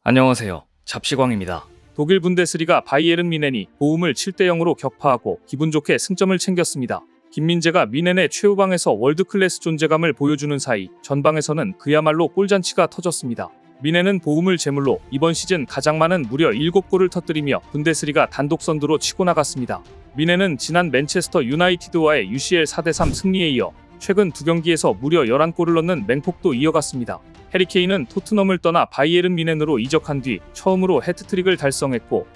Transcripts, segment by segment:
안녕하세요. 잡시광입니다. 독일 분데스리가 바이에른 뮌헨이 보움을 7대0으로 격파하고 기분 좋게 승점을 챙겼습니다. 김민재가 뮌헨의 최후방에서 월드클래스 존재감을 보여주는 사이 전방에서는 그야말로 골잔치가 터졌습니다. 뮌헨은 보움을 제물로 이번 시즌 가장 많은 무려 7골을 터뜨리며 분데스리가 단독 선두로 치고 나갔습니다. 뮌헨은 지난 맨체스터 유나이티드와의 UCL 4대3 승리에 이어 최근 두 경기에서 무려 11골을 넣는 맹폭도 이어갔습니다. 해리케인은 토트넘을 떠나 바이에른 뮌헨으로 이적한 뒤 처음으로 해트트릭을 달성했고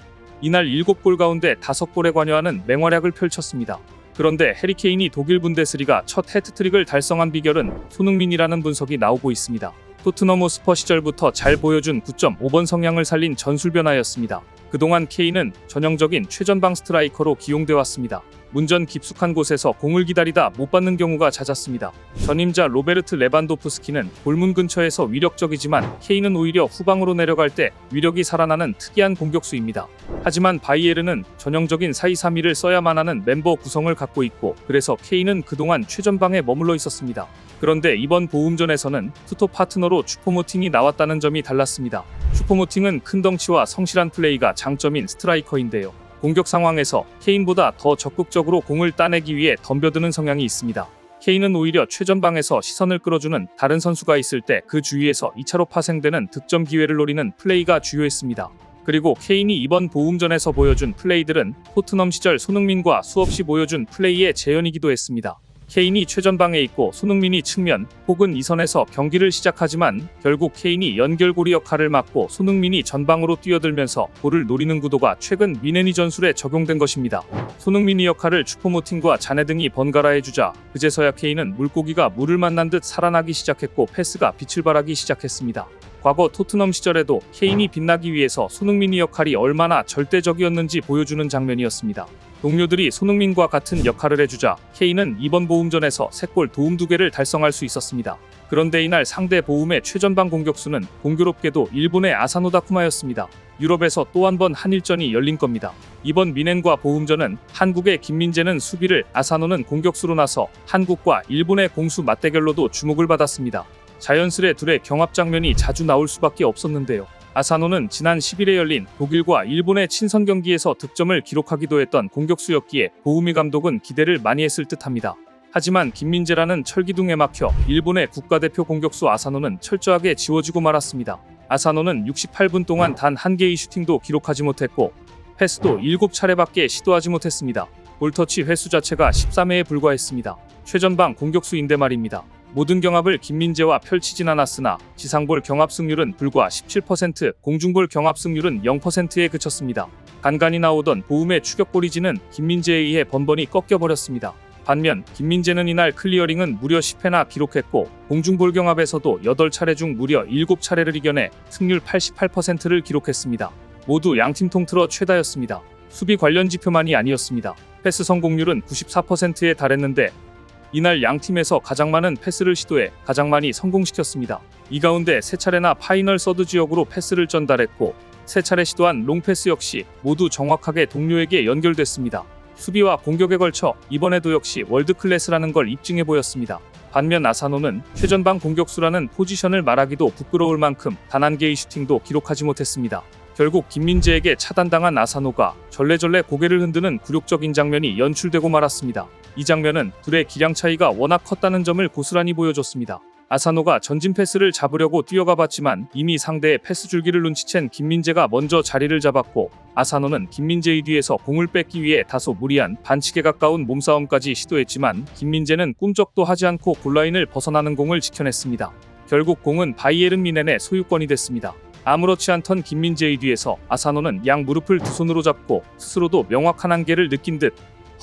이날 7골 가운데 5골에 관여하는 맹활약을 펼쳤습니다. 그런데 해리케인이 독일 분데스리가 첫 해트트릭을 달성한 비결은 손흥민이라는 분석이 나오고 있습니다. 토트넘 호스퍼 시절부터 잘 보여준 9.5번 성향을 살린 전술변화였습니다. 그동안 케인은 전형적인 최전방 스트라이커로 기용돼 왔습니다. 문전 깊숙한 곳에서 공을 기다리다 못 받는 경우가 잦았습니다. 전임자 로베르트 레반도프스키는 골문 근처에서 위력적이지만 케인은 오히려 후방으로 내려갈 때 위력이 살아나는 특이한 공격수입니다. 하지만 바이에른은 전형적인 4-2-3-1을 써야만 하는 멤버 구성을 갖고 있고 그래서 케인은 그동안 최전방에 머물러 있었습니다. 그런데 이번 보움전에서는 투톱 파트너로 슈퍼모팅이 나왔다는 점이 달랐습니다. 슈퍼모팅은 큰 덩치와 성실한 플레이가 장점인 스트라이커인데요. 공격 상황에서 케인보다 더 적극적으로 공을 따내기 위해 덤벼드는 성향이 있습니다. 케인은 오히려 최전방에서 시선을 끌어주는 다른 선수가 있을 때 그 주위에서 2차로 파생되는 득점 기회를 노리는 플레이가 주요했습니다. 그리고 케인이 이번 보움전에서 보여준 플레이들은 토트넘 시절 손흥민과 수없이 보여준 플레이의 재현이기도 했습니다. 케인이 최전방에 있고 손흥민이 측면 혹은 이선에서 경기를 시작하지만 결국 케인이 연결고리 역할을 맡고 손흥민이 전방으로 뛰어들면서 골을 노리는 구도가 최근 뮌헨이 전술에 적용된 것입니다. 손흥민이 역할을 슈퍼모팅과 자네 등이 번갈아 해주자 그제서야 케인은 물고기가 물을 만난 듯 살아나기 시작했고 패스가 빛을 발하기 시작했습니다. 과거 토트넘 시절에도 케인이 빛나기 위해서 손흥민의 역할이 얼마나 절대적이었는지 보여주는 장면이었습니다. 동료들이 손흥민과 같은 역할을 해주자 케인은 이번 보움전에서 3골 도움 2개를 달성할 수 있었습니다. 그런데 이날 상대 보움의 최전방 공격수는 공교롭게도 일본의 아사노 다쿠마였습니다. 유럽에서 또 한 번 한일전이 열린 겁니다. 이번 뮌헨과 보움전은 한국의 김민재는 수비를, 아사노는 공격수로 나서 한국과 일본의 공수 맞대결로도 주목을 받았습니다. 자연스레 둘의 경합 장면이 자주 나올 수밖에 없었는데요. 아사노는 지난 10일에 열린 독일과 일본의 친선 경기에서 득점을 기록하기도 했던 공격수였기에 보우미 감독은 기대를 많이 했을 듯합니다. 하지만 김민재라는 철기둥에 막혀 일본의 국가대표 공격수 아사노는 철저하게 지워지고 말았습니다. 아사노는 68분 동안 단 한 개의 슈팅도 기록하지 못했고 패스도 7차례밖에 시도하지 못했습니다. 볼터치 횟수 자체가 13회에 불과했습니다. 최전방 공격수인데 말입니다. 모든 경합을 김민재와 펼치진 않았으나 지상볼 경합 승률은 불과 17%, 공중볼 경합 승률은 0%에 그쳤습니다. 간간히 나오던 보움의 추격골이지는 김민재에 의해 번번이 꺾여버렸습니다. 반면 김민재는 이날 클리어링은 무려 10회나 기록했고 공중볼 경합에서도 8차례 중 무려 7차례를 이겨내 승률 88%를 기록했습니다. 모두 양팀 통틀어 최다였습니다. 수비 관련 지표만이 아니었습니다. 패스 성공률은 94%에 달했는데 이날 양팀에서 가장 많은 패스를 시도해 가장 많이 성공시켰습니다. 이 가운데 3차례나 파이널 서드 지역으로 패스를 전달했고 3차례 시도한 롱패스 역시 모두 정확하게 동료에게 연결됐습니다. 수비와 공격에 걸쳐 이번에도 역시 월드클래스라는 걸 입증해 보였습니다. 반면 아사노는 최전방 공격수라는 포지션을 말하기도 부끄러울 만큼 단 한 개의 슈팅도 기록하지 못했습니다. 결국 김민재에게 차단당한 아사노가 절레절레 고개를 흔드는 굴욕적인 장면이 연출되고 말았습니다. 이 장면은 둘의 기량 차이가 워낙 컸다는 점을 고스란히 보여줬습니다. 아사노가 전진 패스를 잡으려고 뛰어가 봤지만 이미 상대의 패스 줄기를 눈치챈 김민재가 먼저 자리를 잡았고 아사노는 김민재의 뒤에서 공을 뺏기 위해 다소 무리한 반칙에 가까운 몸싸움까지 시도했지만 김민재는 꿈쩍도 하지 않고 골라인을 벗어나는 공을 지켜냈습니다. 결국 공은 바이에른 뮌헨의 소유권이 됐습니다. 아무렇지 않던 김민재의 뒤에서 아사노는 양 무릎을 두 손으로 잡고 스스로도 명확한 한계를 느낀 듯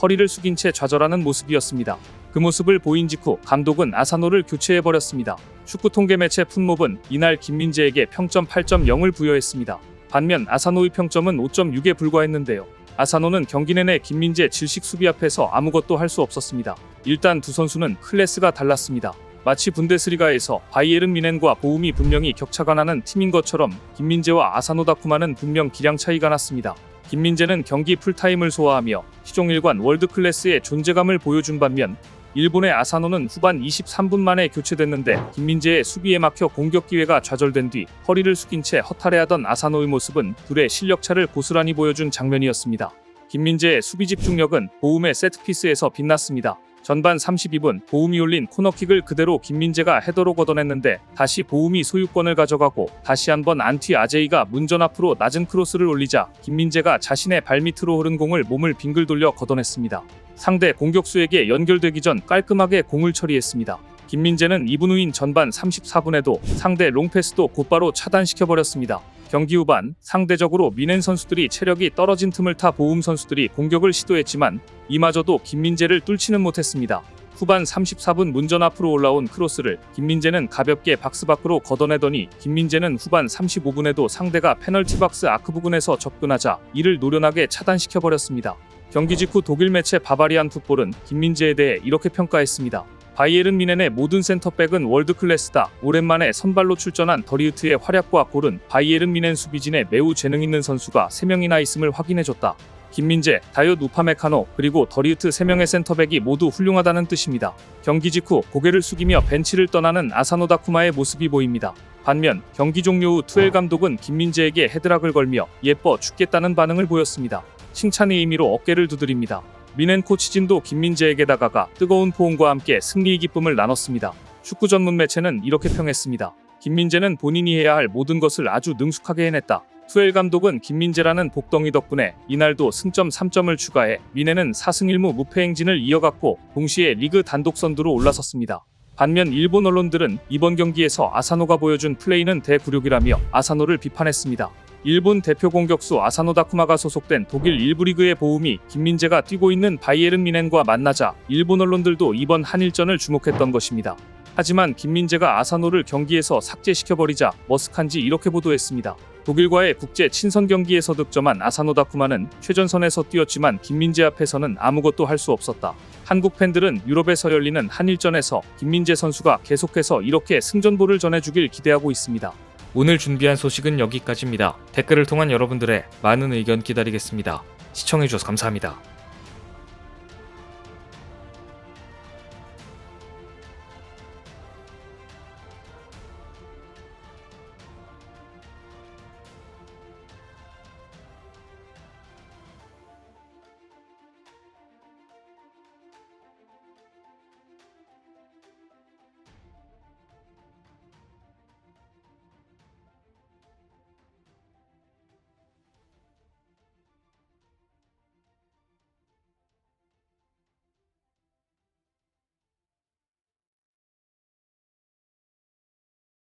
허리를 숙인 채 좌절하는 모습이었습니다. 그 모습을 보인 직후 감독은 아사노를 교체해버렸습니다. 축구 통계 매체 풋몹은 이날 김민재에게 평점 8.0을 부여했습니다. 반면 아사노의 평점은 5.6에 불과했는데요. 아사노는 경기 내내 김민재 질식 수비 앞에서 아무것도 할 수 없었습니다. 일단 두 선수는 클래스가 달랐습니다. 마치 분데스리가에서 바이에른 뮌헨과 보움이 분명히 격차가 나는 팀인 것처럼 김민재와 아사노 다쿠마는 분명 기량 차이가 났습니다. 김민재는 경기 풀타임을 소화하며 시종일관 월드클래스의 존재감을 보여준 반면 일본의 아사노는 후반 23분 만에 교체됐는데 김민재의 수비에 막혀 공격 기회가 좌절된 뒤 허리를 숙인 채 허탈해하던 아사노의 모습은 둘의 실력차를 고스란히 보여준 장면이었습니다. 김민재의 수비 집중력은 보움의 세트피스에서 빛났습니다. 전반 32분 보움이 올린 코너킥을 그대로 김민재가 헤더로 걷어냈는데 다시 보움이 소유권을 가져가고 다시 한번 안티 아제이가 문전 앞으로 낮은 크로스를 올리자 김민재가 자신의 발밑으로 흐른 공을 몸을 빙글 돌려 걷어냈습니다. 상대 공격수에게 연결되기 전 깔끔하게 공을 처리했습니다. 김민재는 2분 후인 전반 34분에도 상대 롱패스도 곧바로 차단시켜버렸습니다. 경기 후반 상대적으로 미넨 선수들이 체력이 떨어진 틈을 타 보움 선수들이 공격을 시도했지만 이마저도 김민재를 뚫지는 못했습니다. 후반 34분 문전 앞으로 올라온 크로스를 김민재는 가볍게 박스 밖으로 걷어내더니 김민재는 후반 35분에도 상대가 페널티 박스 아크 부근에서 접근하자 이를 노련하게 차단시켜버렸습니다. 경기 직후 독일 매체 바바리안 풋볼은 김민재에 대해 이렇게 평가했습니다. 바이에른 미넨의 모든 센터백은 월드클래스다. 오랜만에 선발로 출전한 더리우트의 활약과 골은 바이에른 미넨 수비진에 매우 재능 있는 선수가 3명이나 있음을 확인해줬다. 김민재, 다이엇 우파메카노, 그리고 더리우트 3명의 센터백이 모두 훌륭하다는 뜻입니다. 경기 직후 고개를 숙이며 벤치를 떠나는 아사노 다쿠마의 모습이 보입니다. 반면 경기 종료 후 투엘 감독은 김민재에게 헤드락을 걸며 예뻐 죽겠다는 반응을 보였습니다. 칭찬의 의미로 어깨를 두드립니다. 미넨 코치진도 김민재에게 다가가 뜨거운 포옹과 함께 승리의 기쁨을 나눴습니다. 축구 전문 매체는 이렇게 평했습니다. 김민재는 본인이 해야 할 모든 것을 아주 능숙하게 해냈다. 투엘 감독은 김민재라는 복덩이 덕분에 이날도 승점 3점을 추가해 미넨은 4승 1무 무패 행진을 이어갔고 동시에 리그 단독 선두로 올라섰습니다. 반면 일본 언론들은 이번 경기에서 아사노가 보여준 플레이는 대굴욕이라며 아사노를 비판했습니다. 일본 대표 공격수 아사노 다쿠마가 소속된 독일 1부 리그의 보움이 김민재가 뛰고 있는 바이에른 미넨과 만나자 일본 언론들도 이번 한일전을 주목했던 것입니다. 하지만 김민재가 아사노를 경기에서 삭제시켜버리자 머스칸지 이렇게 보도했습니다. 독일과의 국제 친선 경기에서 득점한 아사노 다쿠마는 최전선에서 뛰었지만 김민재 앞에서는 아무것도 할 수 없었다. 한국 팬들은 유럽에서 열리는 한일전에서 김민재 선수가 계속해서 이렇게 승전보를 전해주길 기대하고 있습니다. 오늘 준비한 소식은 여기까지입니다. 댓글을 통한 여러분들의 많은 의견 기다리겠습니다. 시청해주셔서 감사합니다.